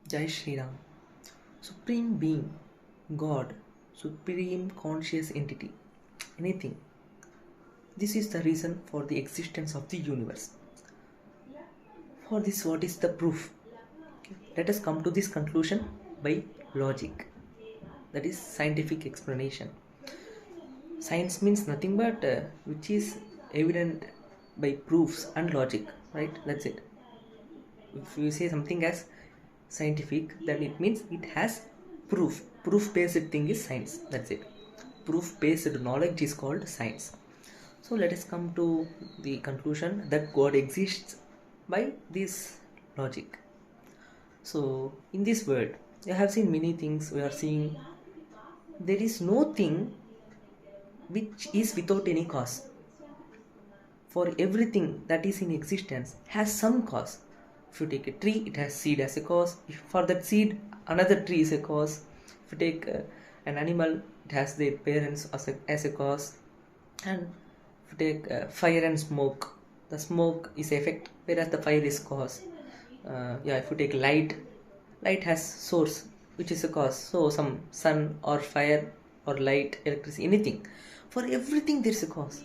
Jai Shri Ram. Supreme Being, God, Supreme Conscious Entity, anything. This is the reason for the existence of the universe. For this, what is the proof? Let us come to this conclusion by logic, that is, scientific explanation. Science means nothing but which is evident by proofs and logic, right? That's it. If you say something as scientific, then it means it has proof based thing is science. That's it. Proof based knowledge is called science. So let us come to the conclusion that God exists by this logic. So in this world I have seen many things. We are seeing there is no thing which is without any cause. For everything that is in existence has some cause. If you take a tree, it has seed as a cause. If for that seed, another tree is a cause. If you take an animal, it has their parents as a cause. And if you take fire and smoke, the smoke is effect, whereas the fire is cause. If you take light has source, which is a cause. So some sun or fire or light, electricity, anything. For everything there is a cause.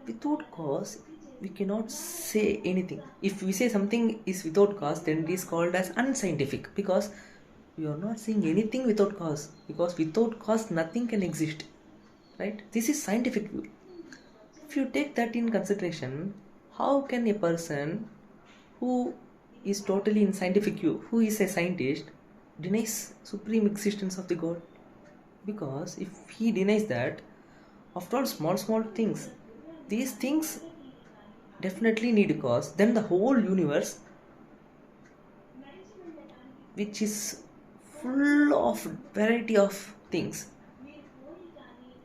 Without cause we cannot say anything. If we say something is without cause, then it is called as unscientific, because we are not saying anything without cause, because without cause nothing can exist, right? This is scientific view. If you take that in consideration, how can a person who is totally in scientific view, who is a scientist, denies supreme existence of the God? Because if he denies that, after all, small things, these things definitely need a cause. Then the whole universe, which is full of variety of things,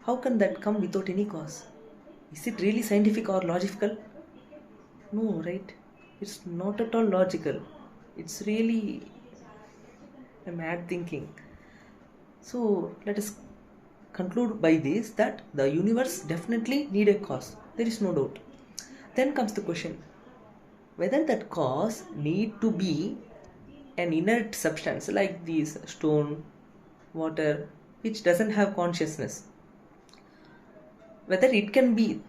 how can that come without any cause? Is it really scientific or logical? No, right? It's not at all logical. It's really a mad thinking. So let us conclude by this that the universe definitely need a cause. There is no doubt. Then comes the question whether that cause need to be an inert substance like this stone, water, which doesn't have consciousness. Whether it can be,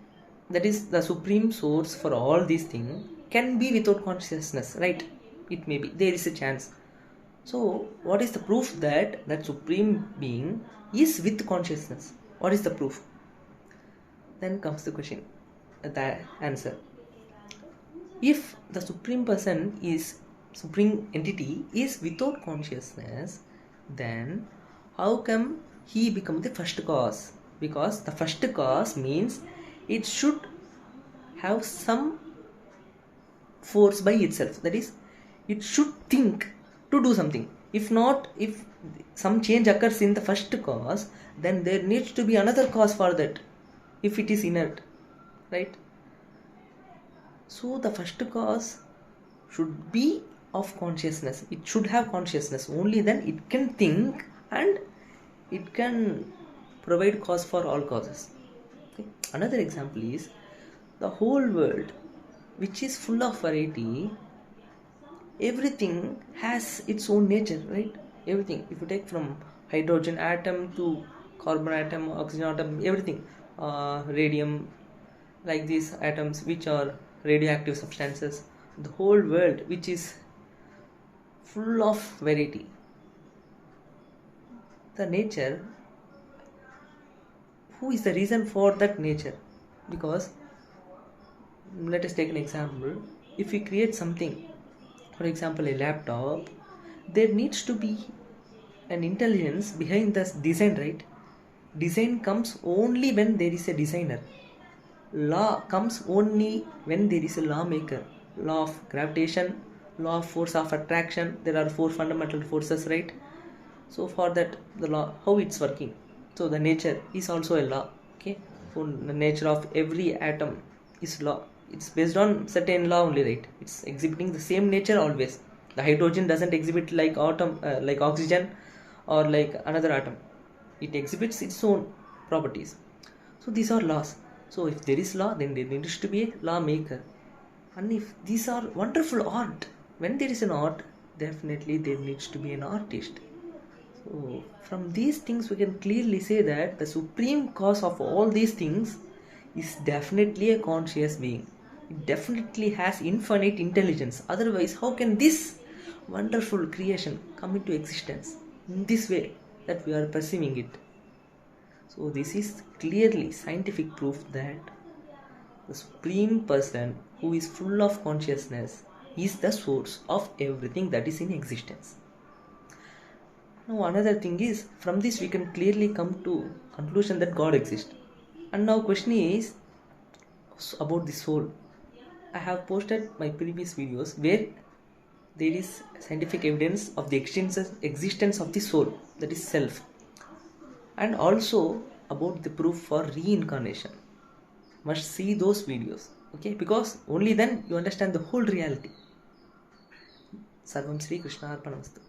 that is the supreme source for all these things, can be without consciousness, right? It may be. There is a chance. So what is the proof that that supreme being is with consciousness? What is the proof? Then comes the question, the answer. If the supreme person is supreme entity is without consciousness, then how come he become the first cause? Because the first cause means it should have some force by itself, that is, it should think to do something. If not, if some change occurs in the first cause, then there needs to be another cause for that, if it is inert, right? So the first cause should be of consciousness. It should have consciousness. Only then it can think and it can provide cause for all causes. Okay. Another example is the whole world, which is full of variety. Everything has its own nature, right? Everything. If you take from hydrogen atom to carbon atom, oxygen atom, everything, radium, like these atoms which are radioactive substances, the whole world which is full of variety. The nature, who is the reason for that nature? Because let us take an example. If we create something, for example a laptop, there needs to be an intelligence behind the design, right? Design comes only when there is a designer. Law comes only when there is a lawmaker. Law of gravitation, law of force of attraction, there are four fundamental forces, right? So for that, the law, how it's working, so the nature is also a law. Okay, so the nature of every atom is law. It's based on certain law only, right? It's exhibiting the same nature always. The hydrogen doesn't exhibit like atom, like oxygen or like another atom. It exhibits its own properties. So these are laws. So if there is law, then there needs to be a lawmaker. And if these are wonderful art, when there is an art, definitely there needs to be an artist. So from these things we can clearly say that the supreme cause of all these things is definitely a conscious being. It definitely has infinite intelligence. Otherwise, how can this wonderful creation come into existence in this way that we are perceiving it? So this is clearly scientific proof that the supreme person who is full of consciousness is the source of everything that is in existence. Now another thing is, from this we can clearly come to conclusion that God exists. And now question is about the soul. I have posted my previous videos where there is scientific evidence of the existence of the soul, that is self, and also about the proof for reincarnation. Must see those videos, okay, because only then you understand the whole reality. Sarvam Sri Krishna Arpanamastu.